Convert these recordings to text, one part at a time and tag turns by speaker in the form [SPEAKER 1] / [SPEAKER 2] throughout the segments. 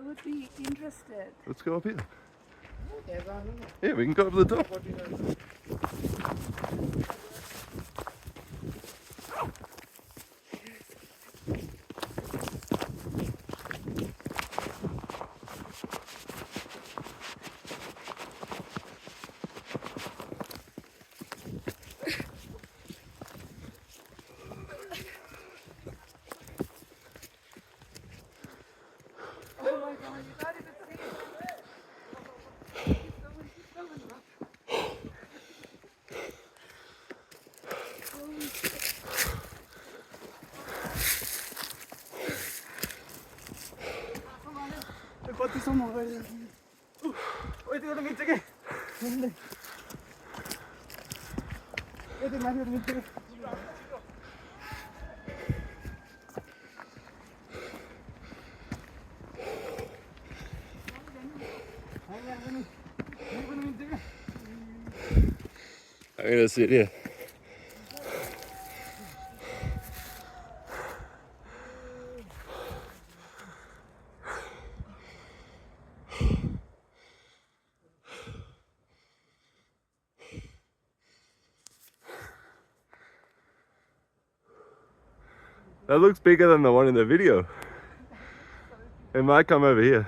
[SPEAKER 1] would be interested.
[SPEAKER 2] Let's go up here. Yeah, we can go up to the top.
[SPEAKER 1] Oh my god, you can't even see it. Keep going, keep going. कतिसम्म गयो यतिबाट मिल्छ के यति माथिबाट मिल्छ के
[SPEAKER 2] I'm gonna sit here. That looks bigger than the one in the video. It might come over here.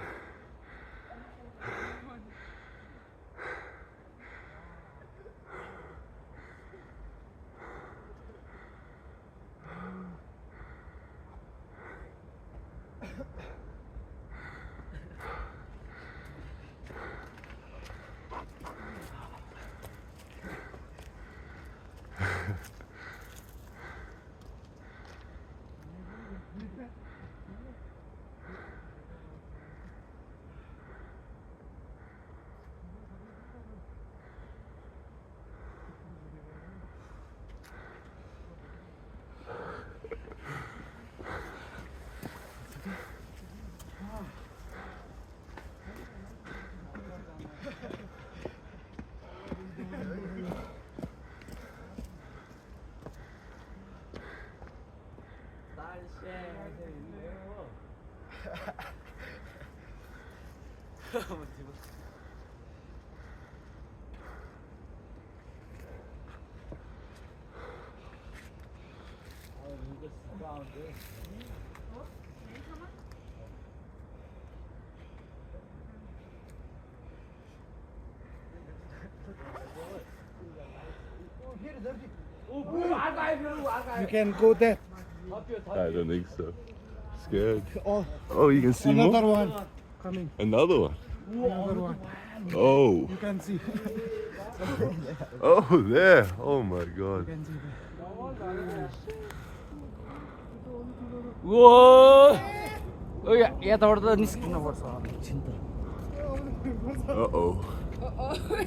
[SPEAKER 3] You can go there.
[SPEAKER 2] I don't think so. Scared.
[SPEAKER 3] Oh,
[SPEAKER 2] Oh, you can see
[SPEAKER 3] another
[SPEAKER 2] more?
[SPEAKER 3] one coming.
[SPEAKER 2] Another one.
[SPEAKER 3] Another one.
[SPEAKER 2] Oh.
[SPEAKER 3] You can see.
[SPEAKER 2] Oh, there. Oh my god.
[SPEAKER 3] You can see there.
[SPEAKER 4] Whoa! Oh yeah, यताबाट त निस्किन पर्छ एकछिन त
[SPEAKER 2] Uh-oh.
[SPEAKER 1] Actually,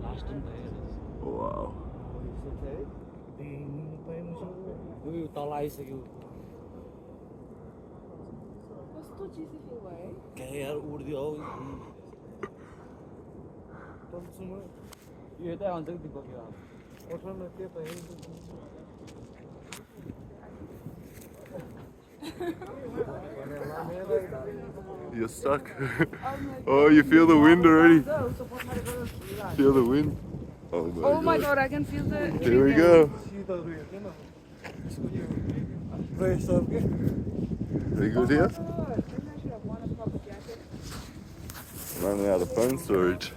[SPEAKER 4] last time भयो
[SPEAKER 2] Wow.
[SPEAKER 4] यो तल आइसक्यो
[SPEAKER 1] कस्तो चिसो feel भयो है?
[SPEAKER 4] क्या यार उड्दियो हौ यो यतै आउँछ कि दिपक यो
[SPEAKER 2] You're stuck. Oh, you feel the wind already. Feel the wind.
[SPEAKER 1] Oh my god, I can feel the.
[SPEAKER 2] Here we go. Are you good here? Running out of phone storage.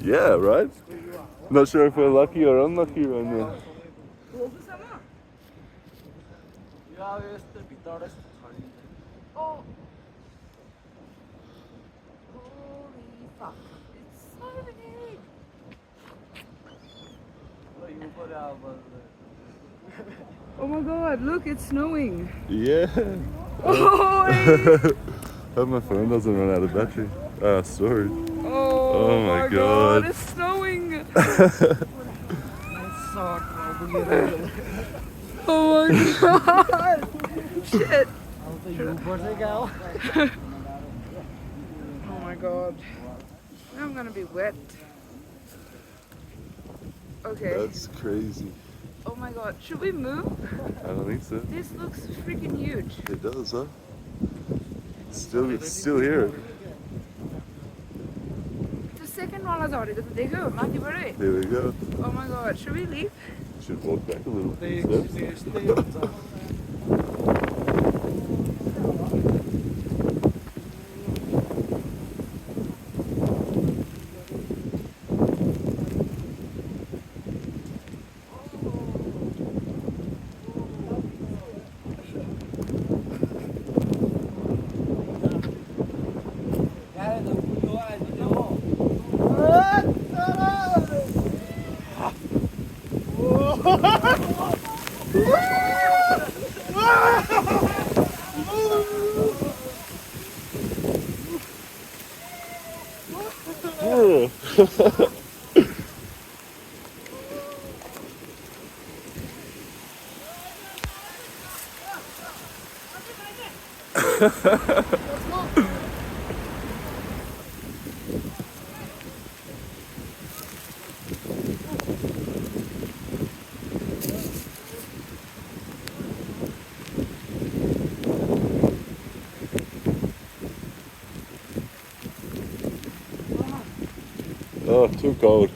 [SPEAKER 2] Yeah, right? Not sure if we're lucky or unlucky right now.
[SPEAKER 1] Oh. Holy fuck. It's so big. Oh my god, look, it's snowing.
[SPEAKER 2] Yeah.
[SPEAKER 1] Oh,
[SPEAKER 2] Hope my phone doesn't run out of battery. Storage.
[SPEAKER 1] oh
[SPEAKER 2] my God.
[SPEAKER 1] It's snowing. Oh my god! Shit! Oh my god. I'm gonna be wet. Okay.
[SPEAKER 2] That's crazy.
[SPEAKER 1] Oh my god. Should we move?
[SPEAKER 2] I don't think so.
[SPEAKER 1] This looks freaking huge.
[SPEAKER 2] It does, huh? It's still here.
[SPEAKER 1] The second one is already देखो माथि बाटै.
[SPEAKER 2] There we go.
[SPEAKER 1] Oh my god. Should we leave?
[SPEAKER 2] Should walk back a little bit. No? Yeah. Oh, too cold.